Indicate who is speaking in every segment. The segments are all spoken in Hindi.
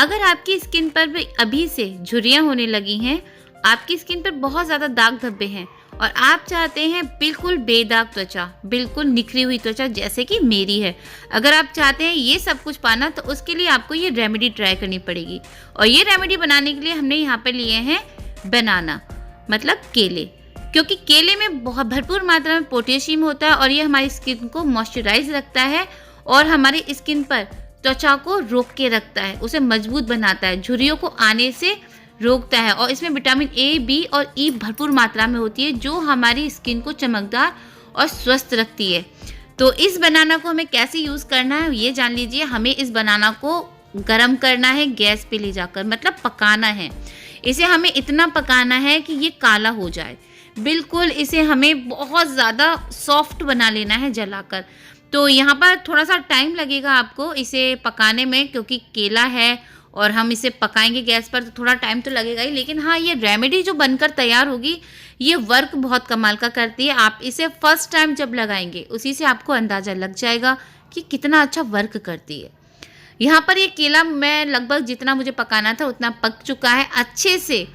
Speaker 1: अगर आपकी स्किन पर भी अभी से झुर्रियाँ होने लगी हैं, आपकी स्किन पर बहुत ज़्यादा दाग धब्बे हैं और आप चाहते हैं बिल्कुल बेदाग त्वचा, बिल्कुल निखरी हुई त्वचा जैसे कि मेरी है। अगर आप चाहते हैं ये सब कुछ पाना तो उसके लिए आपको ये रेमेडी ट्राई करनी पड़ेगी। और ये रेमेडी बनाने के लिए हमने यहाँ पर लिए हैं बनाना, मतलब केले, क्योंकि केले में बहुत भरपूर मात्रा में पोटेशियम होता है और ये हमारी स्किन को मॉइस्चराइज रखता है और हमारी स्किन पर त्वचा को रोक के रखता है, उसे मजबूत बनाता है, झुर्रियों को आने से रोकता है। और इसमें विटामिन ए, बी और ई भरपूर मात्रा में होती है जो हमारी स्किन को चमकदार और स्वस्थ रखती है। तो इस बनाना को हमें कैसे यूज़ करना है ये जान लीजिए। हमें इस बनाना को गरम करना है गैस पे ले जाकर, मतलब पकाना है। इसे हमें इतना पकाना है कि ये काला हो जाए, बिल्कुल इसे हमें बहुत ज़्यादा सॉफ्ट बना लेना है जलाकर। तो यहाँ पर थोड़ा सा टाइम लगेगा आपको इसे पकाने में, क्योंकि केला है और हम इसे पकाएंगे गैस पर तो थोड़ा टाइम तो लगेगा ही। लेकिन हाँ, ये रेमेडी जो बनकर तैयार होगी ये वर्क बहुत कमाल का करती है। आप इसे फर्स्ट टाइम जब लगाएंगे उसी से आपको अंदाज़ा लग जाएगा कि कितना अच्छा वर्क करती है। यहाँ पर ये केला मैं लगभग जितना मुझे पकाना था उतना पक चुका है अच्छे से।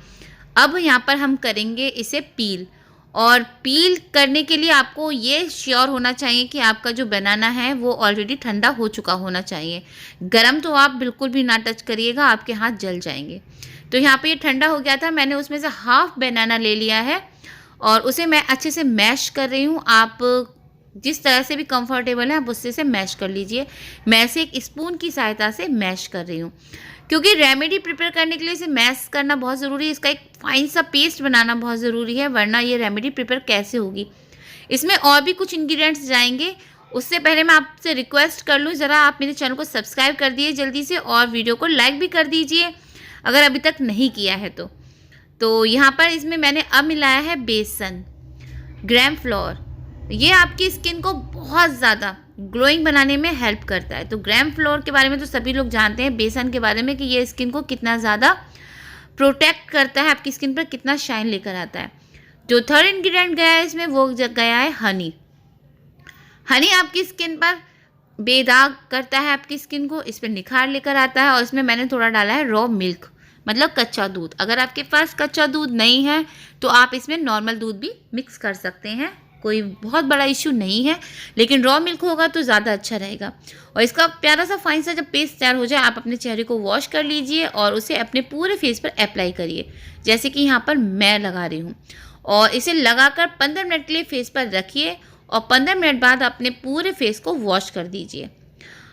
Speaker 1: अब यहाँ पर हम करेंगे इसे पील, और पील करने के लिए आपको ये श्योर होना चाहिए कि आपका जो बनाना है वो ऑलरेडी ठंडा हो चुका होना चाहिए। गरम तो आप बिल्कुल भी ना टच करिएगा, आपके हाथ जल जाएंगे। तो यहाँ पे ये ठंडा हो गया था, मैंने उसमें से हाफ बनाना ले लिया है और उसे मैं अच्छे से मैश कर रही हूँ। आप जिस तरह से भी कंफर्टेबल है आप उससे से मैश कर लीजिए। मैं इसे एक स्पून की सहायता से मैश कर रही हूँ, क्योंकि रेमेडी प्रिपेयर करने के लिए इसे मैश करना बहुत ज़रूरी है। इसका एक फाइन सा पेस्ट बनाना बहुत ज़रूरी है, वरना ये रेमेडी प्रिपेयर कैसे होगी। इसमें और भी कुछ इंग्रेडिएंट्स जाएंगे। उससे पहले मैं आपसे रिक्वेस्ट कर लूँ, ज़रा आप मेरे चैनल को सब्सक्राइब कर दिए जल्दी से और वीडियो को लाइक भी कर दीजिए अगर अभी तक नहीं किया है तो यहाँ पर इसमें मैंने अब मिलाया है बेसन, ग्राम फ्लोर। ये आपकी स्किन को बहुत ज़्यादा ग्लोइंग बनाने में हेल्प करता है। तो ग्राम फ्लोर के बारे में तो सभी लोग जानते हैं, बेसन के बारे में कि ये स्किन को कितना ज़्यादा प्रोटेक्ट करता है, आपकी स्किन पर कितना शाइन लेकर आता है। जो थर्ड इंग्रेडिएंट गया है इसमें वो गया है हनी। हनी आपकी स्किन पर बेदाग करता है, आपकी स्किन को इस पर निखार लेकर आता है। और इसमें मैंने थोड़ा डाला है रॉ मिल्क, मतलब कच्चा दूध। अगर आपके पास कच्चा दूध नहीं है तो आप इसमें नॉर्मल दूध भी मिक्स कर सकते हैं, कोई बहुत बड़ा इशू नहीं है, लेकिन रॉ मिल्क होगा तो ज़्यादा अच्छा रहेगा। और इसका प्यारा सा फाइन सा जब पेस्ट तैयार हो जाए आप अपने चेहरे को वॉश कर लीजिए और उसे अपने पूरे फेस पर अप्लाई करिए, जैसे कि यहाँ पर मैं लगा रही हूँ। और इसे लगाकर 15 मिनट के लिए फेस पर रखिए और 15 मिनट बाद अपने पूरे फेस को वॉश कर दीजिए।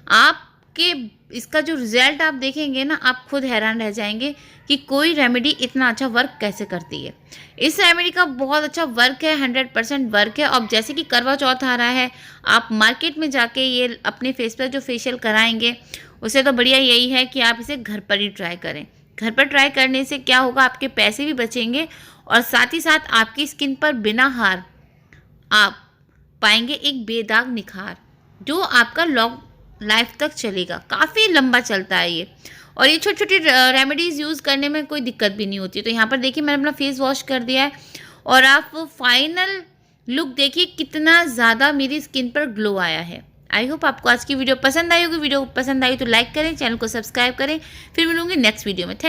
Speaker 1: आपके इसका जो रिज़ल्ट आप देखेंगे ना, आप खुद हैरान रह जाएंगे कि कोई रेमेडी इतना अच्छा वर्क कैसे करती है। इस रेमेडी का बहुत अच्छा वर्क है, 100% वर्क है। अब जैसे कि करवा चौथ आ रहा है, आप मार्केट में जाके ये अपने फेस पर जो फेशियल कराएंगे उससे तो बढ़िया यही है कि आप इसे घर पर ही ट्राई करें। घर पर ट्राई करने से क्या होगा, आपके पैसे भी बचेंगे और साथ ही साथ आपकी स्किन पर बिना हार आप पाएंगे एक बेदाग निखार जो आपका लॉन्ग लाइफ तक चलेगा। काफ़ी लंबा चलता है ये, और ये छोटी छोटी रेमेडीज़ यूज़ करने में कोई दिक्कत भी नहीं होती। तो यहाँ पर देखिए मैंने अपना फेस वॉश कर दिया है और आप फाइनल लुक देखिए कितना ज़्यादा मेरी स्किन पर ग्लो आया है। आई होप आपको आज की वीडियो पसंद आई होगी। वीडियो पसंद आई तो लाइक करें, चैनल को सब्सक्राइब करें। फिर मिलूंगी नेक्स्ट वीडियो में। थैंक